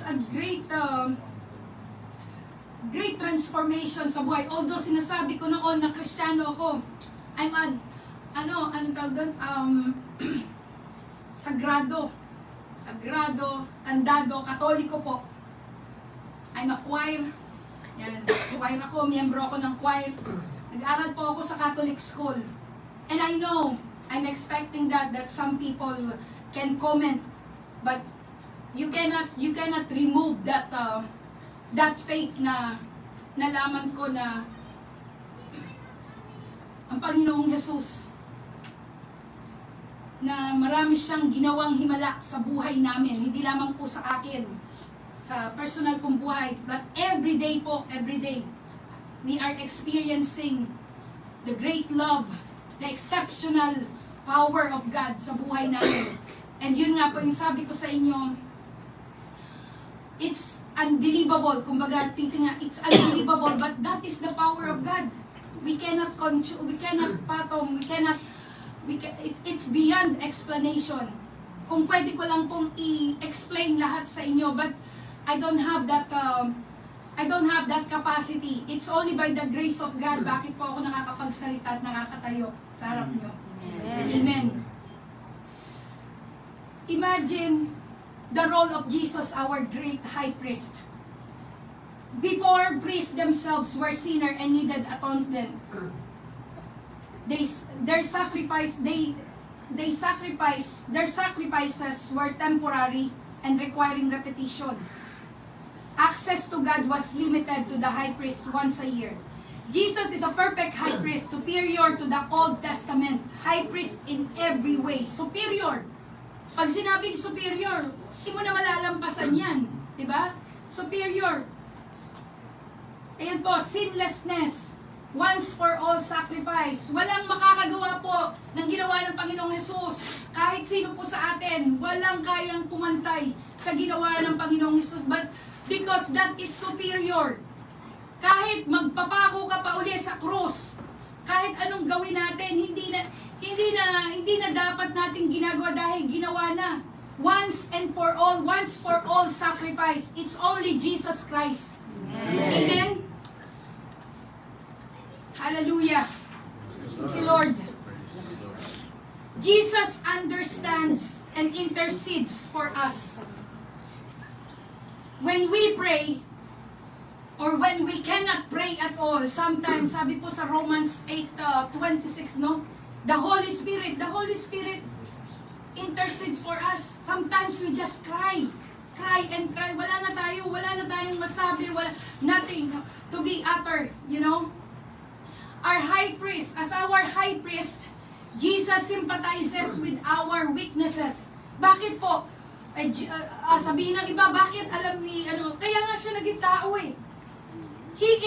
a great transformation sa buhay. Although sinasabi ko noon na Kristiyano ako, I'm tawag doon, sagrado, kandado, katoliko po. I'm a choir. Yan, choir ako, miyembro ako ng choir. Nag-aral po ako sa Catholic school. And I know, I'm expecting that some people can comment, but you cannot remove that faith na nalaman ko na ang Panginoong Jesus na marami siyang ginawang himala sa buhay namin, hindi lamang po sa akin, sa personal kong buhay, but every day we are experiencing the great love, the exceptional power of God sa buhay namin. And yun nga po yung sabi ko sa inyo, it's unbelievable. Kumbaga, it's unbelievable, but that is the power of God. We cannot control, we cannot fathom, it's beyond explanation. Kung pwede ko lang pong i-explain lahat sa inyo, but I don't have that capacity. It's only by the grace of God. Bakit po ako nakakapagsalita at nakakatayo sa harap niyo? Amen. Imagine the role of Jesus, our great high priest. Before, priests themselves were sinner and needed atonement. Their sacrifices were temporary and requiring repetition. Access to God was limited to the high priest once a year. Jesus is a perfect high priest, superior to the Old Testament. High priest in every way. Superior. Pag sinabing superior, hindi mo na malalampasan yan. Diba? Superior. Ayan po, sinlessness. Once for all sacrifice. Walang makakagawa po ng ginawa ng Panginoong Jesus. Kahit sino po sa atin, walang kayang pumantay sa ginawa ng Panginoong Jesus. But because that is superior. Kahit magpapako ka pa uli sa krus, kahit anong gawin natin, hindi na dapat nating ginagawa dahil ginawa na. Once for all sacrifice. It's only Jesus Christ. Amen. Hallelujah. Thank you, Lord. Jesus understands and intercedes for us. When we pray, or when we cannot pray at all, sometimes, sabi po sa Romans 8:26, no? The Holy Spirit intercedes for us. Sometimes we just cry and cry. Wala na tayong masabi, nothing to be uttered, you know? Our high priest, as our high priest, Jesus sympathizes with our weaknesses. Bakit po? Sabihin ng iba, bakit alam ni, kaya nga siya naging tao eh. He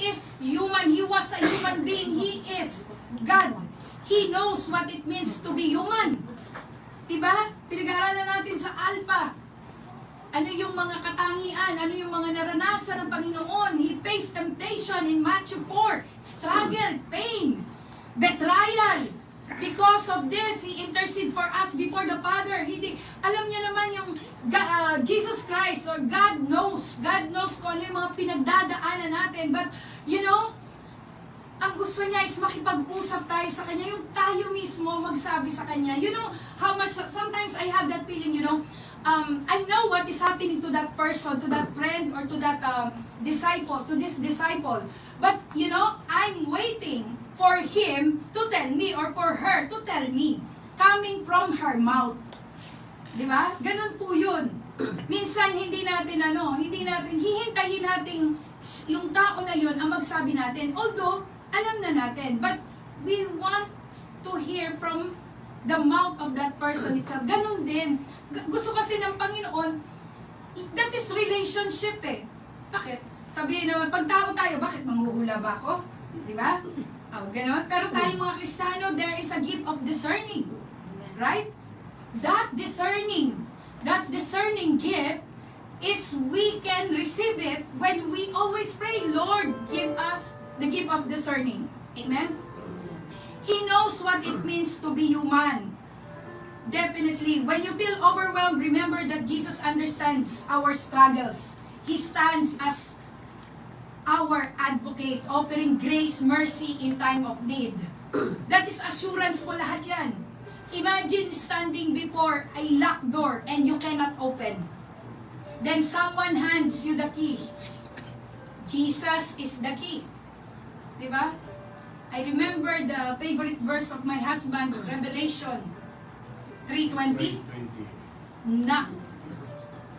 is human. He was a human being. He is God. He knows what it means to be human. Diba? Pinag-aaralan natin sa Alpha. Ano yung mga katangian? Ano yung mga naranasan ng Panginoon? He faced temptation in Matthew 4. Struggle, pain, betrayal. Because of this, He intercede for us before the Father. Alam niya naman yung Jesus Christ or God knows kung ano yung mga pinagdadaanan natin. But, you know, ang gusto niya is makipag-usap tayo sa Kanya, yung tayo mismo magsabi sa Kanya. You know, how much, sometimes I have that feeling, you know, I know what is happening to that person, to that friend, or to that disciple, to this disciple. But, you know, I'm waiting for him to tell me or for her to tell me coming from her mouth. Di ba? Ganun po yun. Minsan hihintayin natin yung tao na yun ang magsabi natin. Although, alam na natin. But we want to hear from the mouth of that person itself. Ganun din. Gusto kasi ng Panginoon, that is relationship eh. Bakit? Sabihin naman, pag tao tayo, bakit manghuhula ba ako? Di ba? Oh, gano'n. Pero tayo mga Kristiyano, there is a gift of discerning. Right? That discerning gift is we can receive it when we always pray, Lord, give us the gift of discerning. Amen? He knows what it means to be human. Definitely. When you feel overwhelmed, remember that Jesus understands our struggles. He stands as our advocate, offering grace, mercy in time of need. That is assurance po lahat yan. Imagine standing before a locked door and you cannot open. Then someone hands you the key. Jesus is the key. Diba? I remember the favorite verse of my husband, Revelation 3:20. Na.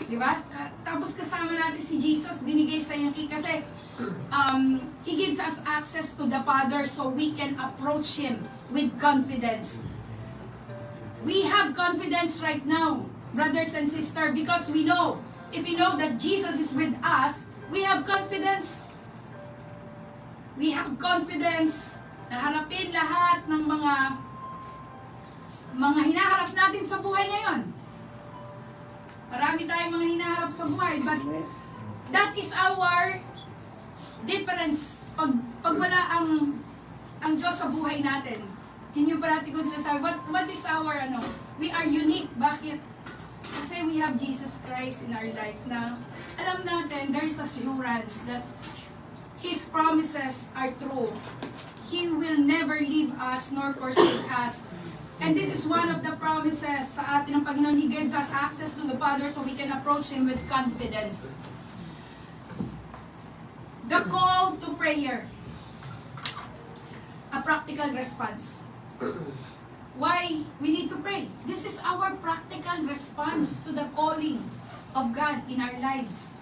Diba? Tapos kasama natin si Jesus, binigay sa yung key kasi He gives us access to the Father so we can approach Him with confidence. We have confidence right now, brothers and sisters, because we know, if we know that Jesus is with us, we have confidence. We have confidence na harapin lahat ng mga mga hinaharap natin sa buhay ngayon. Marami tayong mga hinaharap sa buhay, but that is our difference. Pag wala ang Diyos sa buhay natin, yun yung parati ko sinasabi, what is our, we are unique. Bakit? Kasi we have Jesus Christ in our life na alam natin, there is assurance that His promises are true. He will never leave us nor forsake us. And this is one of the promises sa atin ng Panginoon. He gives us access to the Father so we can approach Him with confidence. The call to prayer. A practical response. Why we need to pray? This is our practical response to the calling of God in our lives.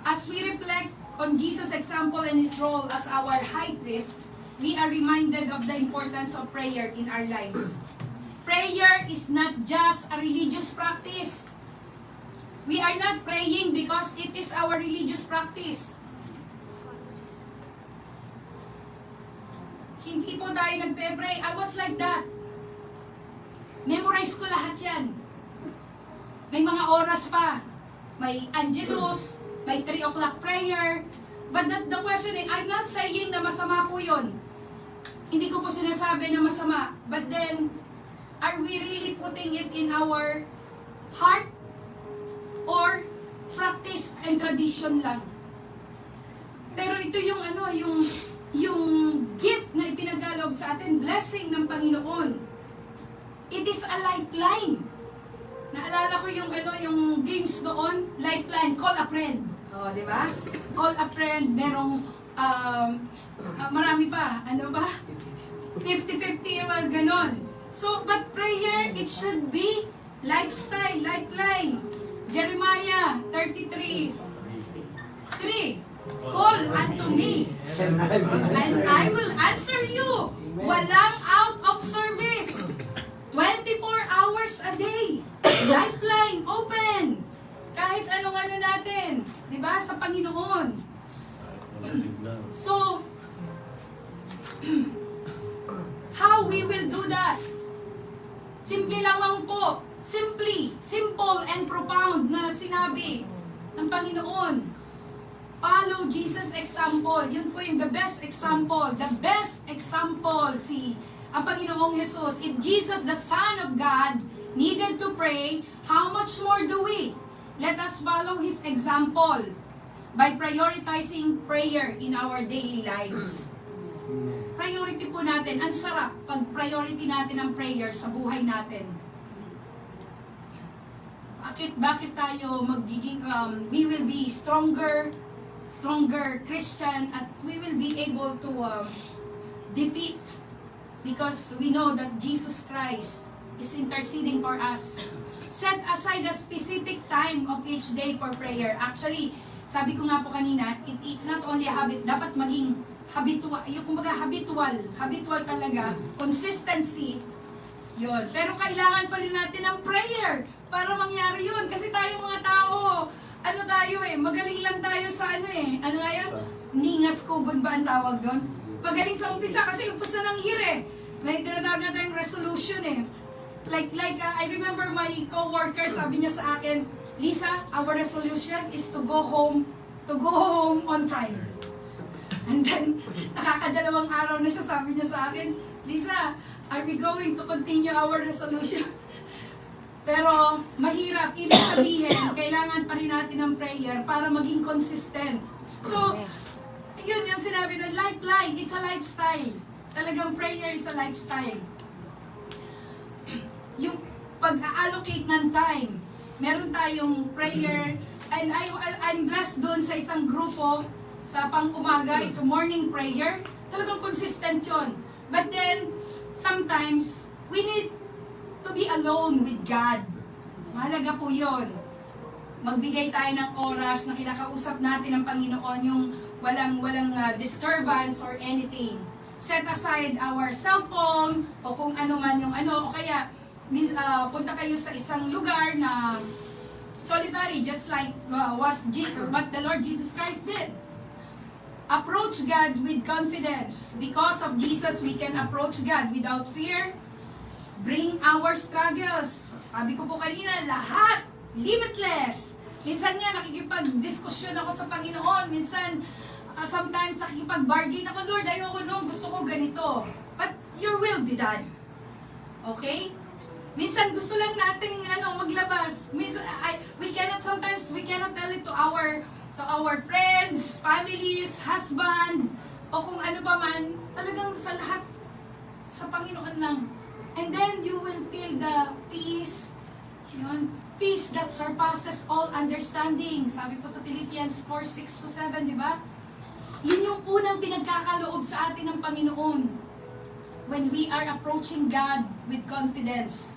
As we reflect on Jesus' example and His role as our high priest, we are reminded of the importance of prayer in our lives. Prayer is not just a religious practice. We are not praying because it is our religious practice. Hindi po tayo nagpe-pray. I was like that. Memorize ko lahat yan. May mga oras pa. May Angelus, may 3 o'clock prayer. But the question is, I'm not saying na masama po yun. Hindi ko po sinasabi na masama. But then, are we really putting it in our heart? Or practice and tradition lang? Pero ito yung yung gift na ipinagkaloob sa atin, blessing ng Panginoon. It is a lifeline. Naalala ko yung yung games doon, lifeline, call a friend. Oh, di ba? Call a friend, merong marami pa, 50-50 yung mga ganon. So, but prayer, it should be lifestyle, lifeline. Jeremiah 33:3. Call unto me, and I will answer you. Walang out of service. 24 hours a day. Lifeline, open. Kahit anong natin. Diba? Sa Panginoon. So, how we will do that? Simple lamang po. Simple and profound na sinabi ng Panginoon. Follow Jesus' example. Yun po yung the best example. The best example ang Panginoong Jesus. If Jesus, the Son of God, needed to pray, how much more do we? Let us follow His example by prioritizing prayer in our daily lives. Priority po natin. Ang sarap pag priority natin ang prayer sa buhay natin. Bakit tayo magiging, we will be stronger Christian, at we will be able to defeat, because we know that Jesus Christ is interceding for us. Set aside a specific time of each day for prayer. Actually, sabi ko nga po kanina, it's not only a habit, dapat maging habitual, habitual talaga, consistency, yun. Pero kailangan pa rin natin ng prayer para mangyari yun. Kasi tayo mga tao, magaling lang tayo sa ningas kugod ba ang tawag doon? Magaling sa umpisa kasi umpisa ng year may tinatawag na tayong resolution Like I remember my co-worker, sabi niya sa akin, Lisa, our resolution is to go home on time. And then, nakakadalawang araw na siya, sabi niya sa akin, Lisa, are we going to continue our resolution? Pero mahirap, ibig sabihin, kailangan pa rin natin ng prayer para maging consistent. So, yun yung sinabi na lifeline, it's a lifestyle. Talagang prayer is a lifestyle. Yung pag-allocate ng time, meron tayong prayer, and I'm blessed doon sa isang grupo, sa pang-umaga, it's a morning prayer. Talagang consistent yun. But then, sometimes, we need to be alone with God. Mahalaga po yun. Magbigay tayo ng oras na kinakausap natin ang Panginoon, yung walang disturbance or anything. Set aside our cellphone, o kung ano man yung o kaya, punta kayo sa isang lugar na solitary, just like what the Lord Jesus Christ did. Approach God with confidence. Because of Jesus, we can approach God without fear, bring our struggles. Sabi ko po kanina, lahat, limitless. Minsan nga, nakikipag-diskusyon ako sa Panginoon. Minsan, sometimes nakikipag-bargain ako, Lord, ayoko no, gusto ko ganito. But your will be done. Okay? Minsan gusto lang nating maglabas. Minsan, sometimes we cannot tell it to our friends, families, husband, o kung ano pa man, talagang sa lahat, sa Panginoon lang. And then you will feel the peace, yun, peace that surpasses all understanding. Sabi po sa Philippians 4:6-7, di ba? Yun yung unang pinagkakaloob sa atin ng Panginoon when we are approaching God with confidence.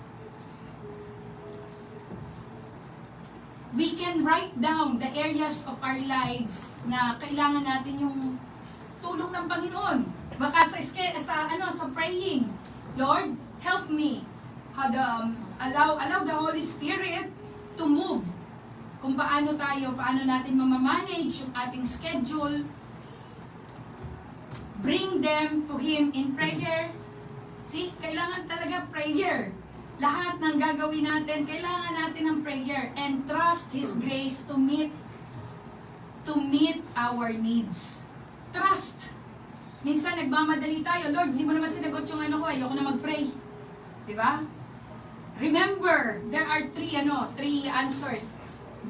We can write down the areas of our lives na kailangan natin yung tulong ng Panginoon. Baka sa praying, Lord, help me. Allow the Holy Spirit to move. Kung paano natin mamamanage yung ating schedule. Bring them to Him in prayer. See, kailangan talaga prayer. Lahat ng gagawin natin, kailangan natin ng prayer and trust His grace to meet our needs. Trust. Minsan nagmamadali tayo, Lord, hindi mo naman sinagot yung ayoko na mag-pray. Diba? Remember, there are three answers.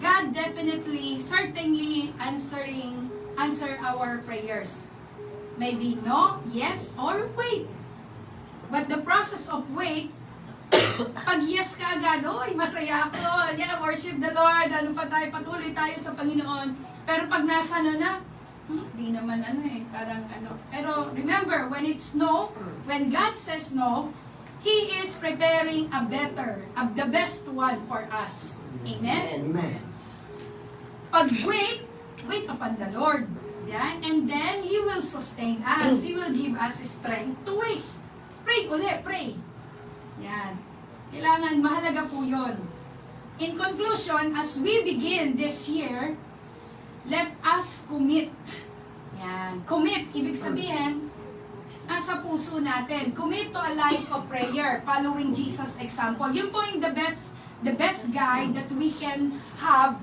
God definitely, certainly answer our prayers. Maybe no, yes, or wait. But the process of wait, pag yes ka agad, oy, masaya ako, yeah, worship the Lord, patuloy tayo sa Panginoon. Pero pag nasa di naman parang Pero remember, when it's no, when God says no, He is preparing the best one for us. Amen? Amen. Pag wait upon the Lord. Yan. And then, He will sustain us. He will give us strength to wait. Pray ulit, pray. Yan. Kailangan, mahalaga po yun. In conclusion, as we begin this year, let us commit. Yan. Commit, ibig sabihin, nasa puso natin. Commit to a life of prayer, following Jesus' example. Yun po yung the best guide that we can have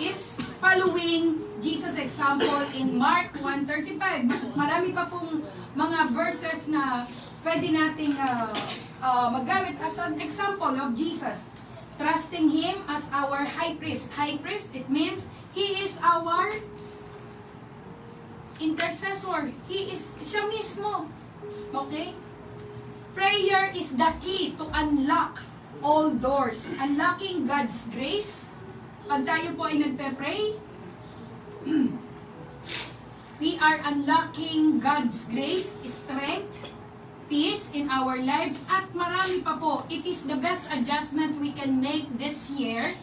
is following Jesus' example in Mark 1:35. Marami pa pong mga verses na pwede nating magamit as an example of Jesus. Trusting Him as our high priest. High priest, it means He is our intercessor. Siya mismo. Okay? Prayer is the key to unlock all doors. Unlocking God's grace. Pag tayo po ay nagpe-pray, we are unlocking God's grace, strength, peace in our lives, at marami pa po. It is the best adjustment we can make this year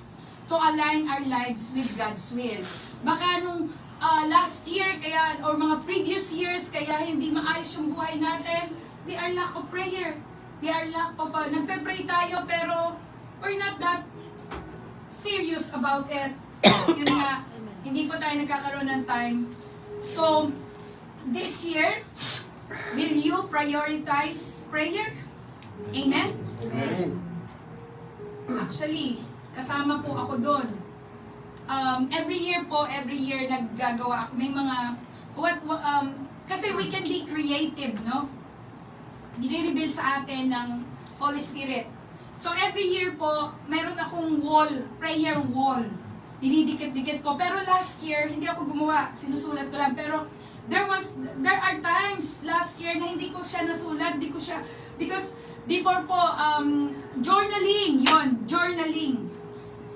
to align our lives with God's will. Baka nung last year, or mga previous years, kaya hindi maayos yung buhay natin, we are lack of prayer. We are lack of, nagpe-pray tayo, pero we're not that serious about it. Yun nga, hindi po tayo nagkakaroon ng time. So, this year, will you prioritize prayer? Amen? Amen. Actually, kasama po ako doon. Every year naggagawa ako. May mga, kasi we can be creative, no? Bini-reveal sa atin ng Holy Spirit. So every year po, meron akong prayer wall. Dinidikit-dikit ko. Pero last year, hindi ako gumawa. Sinusulat ko lang. Pero there are times last year na hindi ko siya nasulat. Because before po, journaling.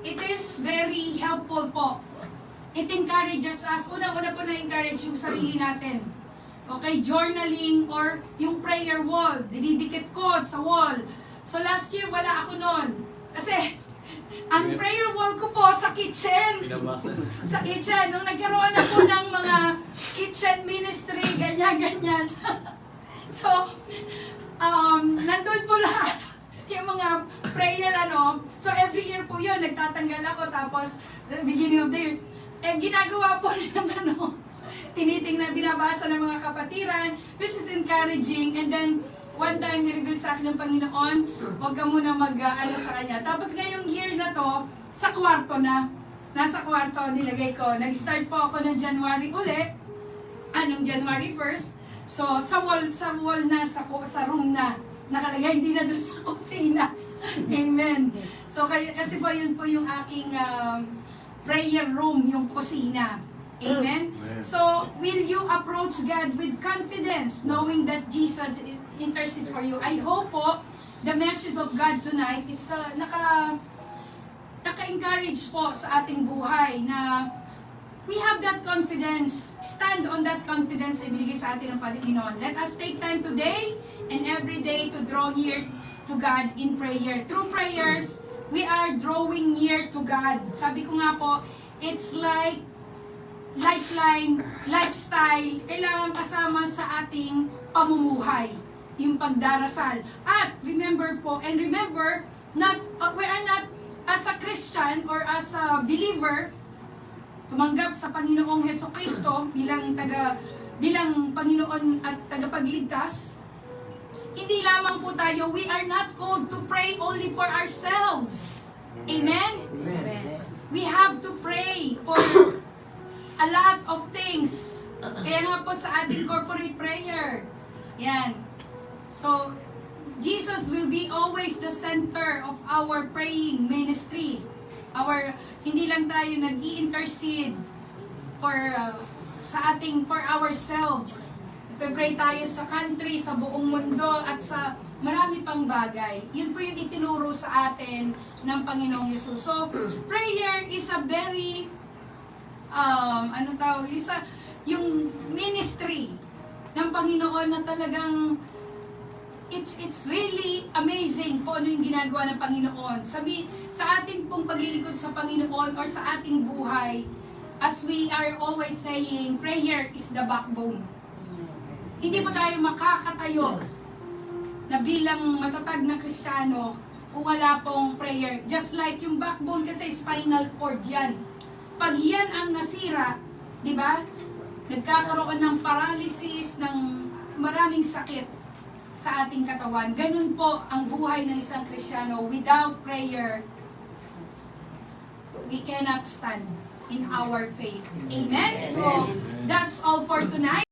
It is very helpful po. It encourages us. Una-una po na-encourage yung sarili natin. Okay, journaling or yung prayer wall. Dinidikit ko sa wall. So last year, wala ako nun. Kasi, ang prayer wall ko po sa kitchen. Sa kitchen. Nung nagkaroon ako ng mga kitchen ministry, ganyan. So, nandun po lahat. Yung mga prayer, So, every year po yun, nagtatanggal ako. Tapos, beginning of the year, ginagawa po nilang, tinitingnan, binabasa ng mga kapatiran, which is encouraging. And then, one time nireveal sa akin ng Panginoon, huwag ka muna mag-ano sa Kanya. Tapos ngayong year na to, sa kwarto na. Nasa kwarto, nilagay ko. Nag-start po ako ng January uli. Anong January 1st. So, sa wall na, sa room na. Nakalagay, hindi na doon sa kusina. Amen. So, kasi po yun po yung aking prayer room, yung kusina. Amen? So, will you approach God with confidence, knowing that Jesus intercedes for you? I hope po, the message of God tonight is naka-encourage po sa ating buhay na we have that confidence. Stand on that confidence na ibinigay sa atin ng Panginoon. Let us take time today and every day to draw near to God in prayer. Through prayers, we are drawing near to God. Sabi ko nga po, it's like lifeline, lifestyle, kailangan kasama sa ating pamumuhay, yung pagdarasal. At remember po, we are not as a Christian or as a believer, tumanggap sa Panginoong Hesukristo bilang Panginoon at tagapagligtas. Hindi lamang po tayo, we are not called to pray only for ourselves. Amen? Amen. We have to pray for a lot of things. Kaya nga po sa ating corporate prayer. Yan. So, Jesus will be always the center of our praying ministry. Hindi lang tayo nag-i-intercede for ourselves. Pray tayo sa country, sa buong mundo, at sa marami pang bagay. Yun po yung itinuro sa atin ng Panginoong Yesus. So, prayer is a very yung ministry ng Panginoon na talagang it's really amazing kung ano yung ginagawa ng Panginoon. Sa ating pong paglilingkod sa Panginoon or sa ating buhay, as we are always saying, prayer is the backbone. Hindi po tayo makakatayo na bilang matatag na Kristiyano kung wala pong prayer. Just like yung backbone kasi spinal cord yan. Pag yan ang nasira, di ba? Nagkakaroon ng paralysis, ng maraming sakit sa ating katawan. Ganun po ang buhay ng isang Kristiyano. Without prayer, we cannot stand in our faith. Amen? So, that's all for tonight.